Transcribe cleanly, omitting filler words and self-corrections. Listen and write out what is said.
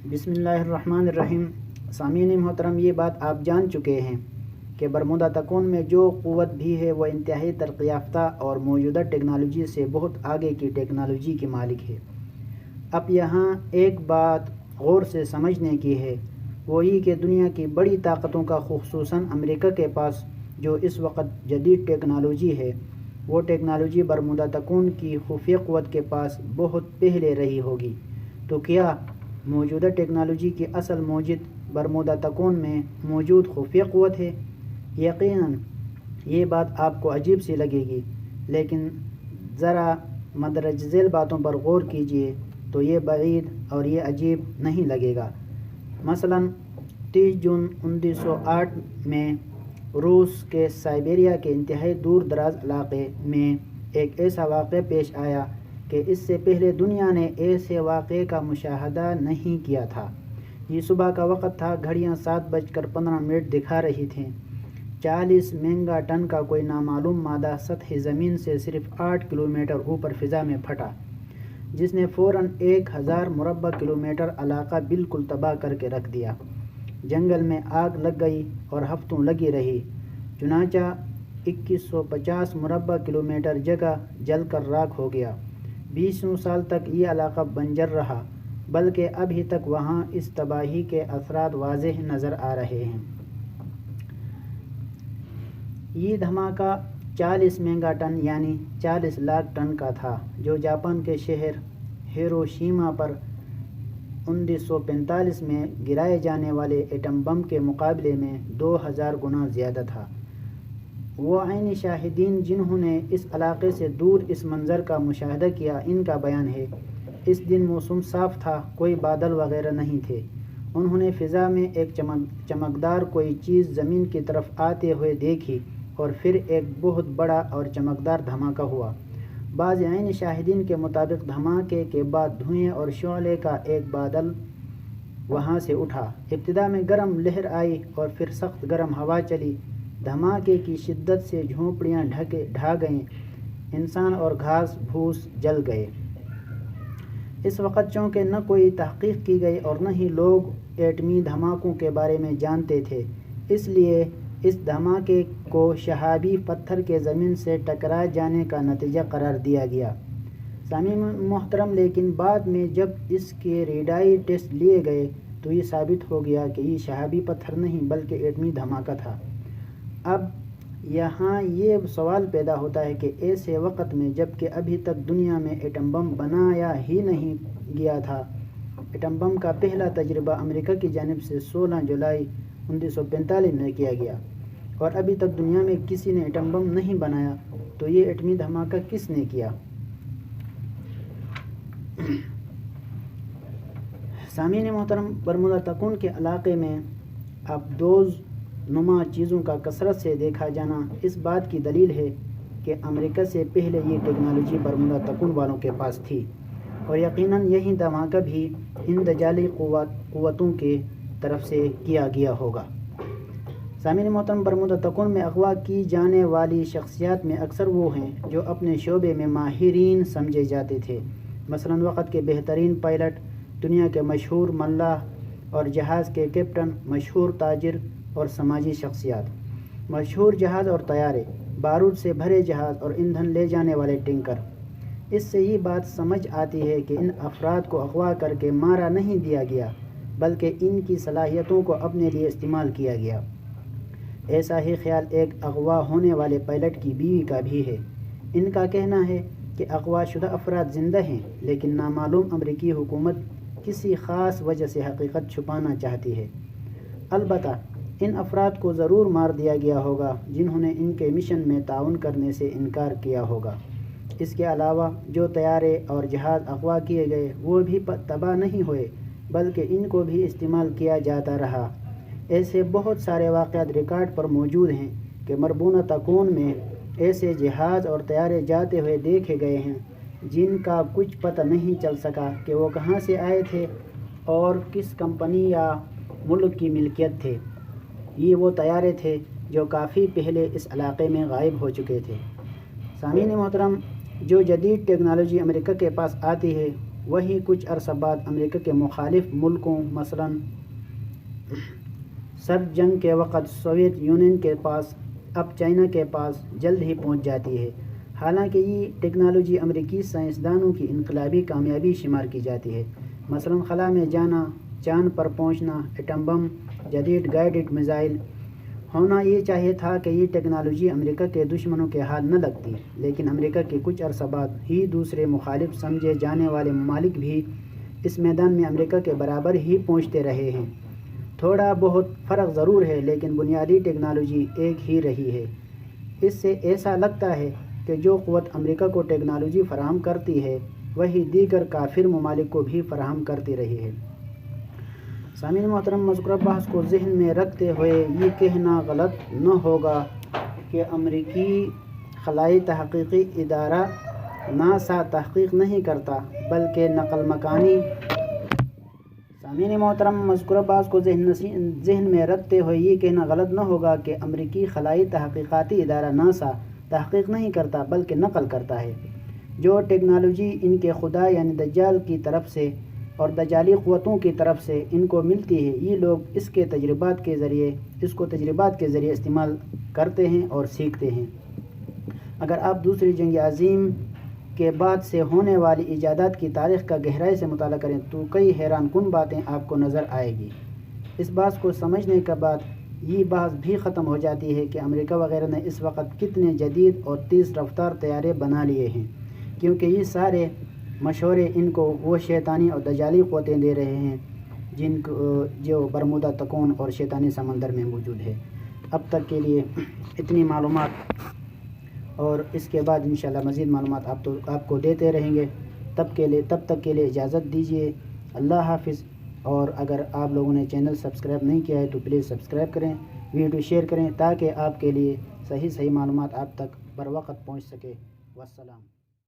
بسم اللہ الرحمن الرحیم۔ سامعین محترم، یہ بات آپ جان چکے ہیں کہ برمودا تکون میں جو قوت بھی ہے وہ انتہائی ترقی یافتہ اور موجودہ ٹیکنالوجی سے بہت آگے کی ٹیکنالوجی کی مالک ہے۔ اب یہاں ایک بات غور سے سمجھنے کی ہے، وہی کہ دنیا کی بڑی طاقتوں کا خصوصاً امریکہ کے پاس جو اس وقت جدید ٹیکنالوجی ہے، وہ ٹیکنالوجی برمودا تکون کی خفیہ قوت کے پاس بہت پہلے رہی ہوگی۔ تو کیا موجودہ ٹیکنالوجی کی اصل موجد برمودا تکون میں موجود خفیہ قوت ہے؟ یقیناً یہ بات آپ کو عجیب سی لگے گی، لیکن ذرا مندرجہ ذیل باتوں پر غور کیجئے تو یہ بعید اور یہ عجیب نہیں لگے گا۔ مثلاً 30 جون 1908 میں روس کے سائبیریا کے انتہائی دور دراز علاقے میں ایک ایسا واقعہ پیش آیا کہ اس سے پہلے دنیا نے ایسے واقعے کا مشاہدہ نہیں کیا تھا۔ یہ صبح کا وقت تھا، گھڑیاں 7:15 دکھا رہی تھیں۔ 40 میگا ٹن کا کوئی نامعلوم مادہ سطح زمین سے صرف 8 کلومیٹر اوپر فضا میں پھٹا، جس نے فوراً 1000 مربع کلومیٹر علاقہ بالکل تباہ کر کے رکھ دیا۔ جنگل میں آگ لگ گئی اور ہفتوں لگی رہی، چنانچہ 2150 مربع کلومیٹر جگہ جل کر راکھ ہو گیا۔ 20 سال تک یہ علاقہ بنجر رہا، بلکہ ابھی تک وہاں اس تباہی کے اثرات واضح نظر آ رہے ہیں۔ یہ دھماکہ 40 میگا ٹن یعنی 40 لاکھ ٹن کا تھا، جو جاپان کے شہر ہیروشیما پر 1945 میں گرائے جانے والے ایٹم بم کے مقابلے میں 2000 گنا زیادہ تھا۔ وہ عینی شاہدین جنہوں نے اس علاقے سے دور اس منظر کا مشاہدہ کیا، ان کا بیان ہے، اس دن موسم صاف تھا، کوئی بادل وغیرہ نہیں تھے۔ انہوں نے فضا میں ایک چمکدار کوئی چیز زمین کی طرف آتے ہوئے دیکھی اور پھر ایک بہت بڑا اور چمکدار دھماکہ ہوا۔ بعض عینی شاہدین کے مطابق دھماکے کے بعد دھوئیں اور شعلے کا ایک بادل وہاں سے اٹھا۔ ابتدا میں گرم لہر آئی اور پھر سخت گرم ہوا چلی۔ دھماکے کی شدت سے جھونپڑیاں ڈھا گئیں، انسان اور گھاس پھوس جل گئے۔ اس وقت چونکہ نہ کوئی تحقیق کی گئی اور نہ ہی لوگ ایٹمی دھماکوں کے بارے میں جانتے تھے، اس لیے اس دھماکے کو شہابی پتھر کے زمین سے ٹکرا جانے کا نتیجہ قرار دیا گیا۔ سامعین محترم، لیکن بعد میں جب اس کے ریڈائی ٹیسٹ لیے گئے تو یہ ثابت ہو گیا کہ یہ شہابی پتھر نہیں بلکہ ایٹمی دھماکہ تھا۔ اب یہاں یہ سوال پیدا ہوتا ہے کہ ایسے وقت میں جب کہ ابھی تک دنیا میں ایٹم بم بنایا ہی نہیں گیا تھا، ایٹم بم کا پہلا تجربہ امریکہ کی جانب سے 16 جولائی 1945 میں کیا گیا، اور ابھی تک دنیا میں کسی نے ایٹم بم نہیں بنایا، تو یہ ایٹمی دھماکہ کس نے کیا؟ سامعین محترم، برمودا تکون کے علاقے میں آبدوز نما چیزوں کا کثرت سے دیکھا جانا اس بات کی دلیل ہے کہ امریکہ سے پہلے یہ ٹیکنالوجی برمودا تکون والوں کے پاس تھی، اور یقیناً یہی دھماکہ بھی ان دجالی قوتوں کی طرف سے کیا گیا ہوگا۔ سامعین محترم، برمودا تکون میں اغوا کی جانے والی شخصیات میں اکثر وہ ہیں جو اپنے شعبے میں ماہرین سمجھے جاتے تھے، مثلاً وقت کے بہترین پائلٹ، دنیا کے مشہور ملاح اور جہاز کے کیپٹن، مشہور تاجر اور سماجی شخصیات، مشہور جہاز اور طیارے، بارود سے بھرے جہاز اور ایندھن لے جانے والے ٹینکر۔ اس سے یہ بات سمجھ آتی ہے کہ ان افراد کو اغوا کر کے مارا نہیں دیا گیا، بلکہ ان کی صلاحیتوں کو اپنے لیے استعمال کیا گیا۔ ایسا ہی خیال ایک اغوا ہونے والے پائلٹ کی بیوی کا بھی ہے۔ ان کا کہنا ہے کہ اغوا شدہ افراد زندہ ہیں، لیکن نامعلوم امریکی حکومت کسی خاص وجہ سے حقیقت چھپانا چاہتی ہے۔ البتہ ان افراد کو ضرور مار دیا گیا ہوگا جنہوں نے ان کے مشن میں تعاون کرنے سے انکار کیا ہوگا۔ اس کے علاوہ جو طیارے اور جہاز اغوا کیے گئے وہ بھی تباہ نہیں ہوئے، بلکہ ان کو بھی استعمال کیا جاتا رہا۔ ایسے بہت سارے واقعات ریکارڈ پر موجود ہیں کہ برمودا تکون میں ایسے جہاز اور طیارے جاتے ہوئے دیکھے گئے ہیں جن کا کچھ پتہ نہیں چل سکا کہ وہ کہاں سے آئے تھے اور کس کمپنی یا ملک کی ملکیت تھے۔ یہ وہ طیارے تھے جو کافی پہلے اس علاقے میں غائب ہو چکے تھے۔ سامعین محترم، جو جدید ٹیکنالوجی امریکہ کے پاس آتی ہے وہیں کچھ عرصہ بعد امریکہ کے مخالف ملکوں مثلاً سرد جنگ کے وقت سوویت یونین کے پاس اب چائنا کے پاس جلد ہی پہنچ جاتی ہے۔ حالانکہ یہ ٹیکنالوجی امریکی سائنسدانوں کی انقلابی کامیابی شمار کی جاتی ہے، مثلاً خلا میں جانا، چاند پر پہنچنا، ایٹم بم، جدید گائیڈڈ میزائل۔ ہونا یہ چاہیے تھا کہ یہ ٹیکنالوجی امریکہ کے دشمنوں کے ہاتھ نہ لگتی، لیکن امریکہ کے کچھ عرصہ بعد ہی دوسرے مخالف سمجھے جانے والے ممالک بھی اس میدان میں امریکہ کے برابر ہی پہنچتے رہے ہیں۔ تھوڑا بہت فرق ضرور ہے، لیکن بنیادی ٹیکنالوجی ایک ہی رہی ہے۔ اس سے ایسا لگتا ہے کہ جو قوت امریکہ کو ٹیکنالوجی فراہم کرتی ہے، وہی دیگر کافر ممالک کو بھی فراہم کرتی رہی ہے۔ سامعین محترم، مذکورہ بحث کو ذہن میں رکھتے ہوئے یہ کہنا غلط نہ ہوگا کہ امریکی خلائی تحقیقی ادارہ ناسا تحقیق نہیں کرتا بلکہ نقل مکانی۔ سامعین محترم، مذکورہ بحث کو ذہن میں رکھتے ہوئے یہ کہنا غلط نہ ہوگا کہ امریکی خلائی تحقیقاتی ادارہ ناسا تحقیق نہیں کرتا بلکہ نقل کرتا ہے۔ جو ٹیکنالوجی ان کے خدا یعنی دجال کی طرف سے اور دجالی قوتوں کی طرف سے ان کو ملتی ہے، یہ لوگ اس کو تجربات کے ذریعے استعمال کرتے ہیں اور سیکھتے ہیں۔ اگر آپ دوسری جنگ عظیم کے بعد سے ہونے والی ایجادات کی تاریخ کا گہرائی سے مطالعہ کریں تو کئی حیران کن باتیں آپ کو نظر آئے گی۔ اس بات کو سمجھنے کے بعد یہ بحث بھی ختم ہو جاتی ہے کہ امریکہ وغیرہ نے اس وقت کتنے جدید اور تیز رفتار طیارے بنا لیے ہیں، کیونکہ یہ سارے مشورے ان کو وہ شیطانی اور دجالی قوتیں دے رہے ہیں جو برمودا تکون اور شیطانی سمندر میں موجود ہے۔ اب تک کے لیے اتنی معلومات، اور اس کے بعد انشاءاللہ مزید معلومات آپ کو دیتے رہیں گے۔ تب تک کے لیے اجازت دیجیے۔ اللہ حافظ۔ اور اگر آپ لوگوں نے چینل سبسکرائب نہیں کیا ہے تو پلیز سبسکرائب کریں، ویڈیو شیئر کریں تاکہ آپ کے لیے صحیح معلومات آپ تک بر وقت پہنچ سکے۔ والسلام۔